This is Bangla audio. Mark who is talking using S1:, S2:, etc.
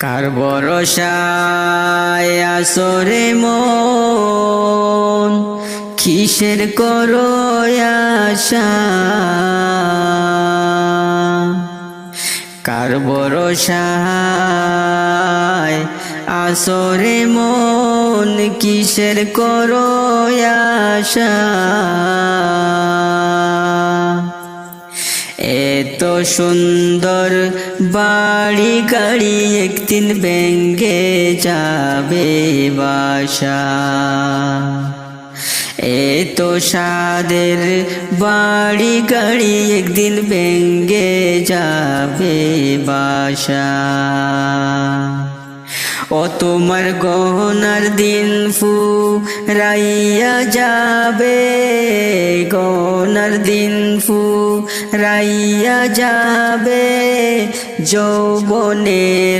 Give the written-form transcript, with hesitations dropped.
S1: কার ভরসায় আসরে মন, কিসের করো আশা? কার ভরসায় আসরে মন, কিসের করো আশা? এত সুন্দর বাড়ি গাড়ি একদিন ভেঙে যাবে বাসা। এত সাদের বাড়ি গাড়ি একদিন ভেঙে যাবে বাসা। ও তোমার গহনার দিন ফুরাইয়া যাবে, গহনার দিন ফুরাইয়া যাবে, যৌবনে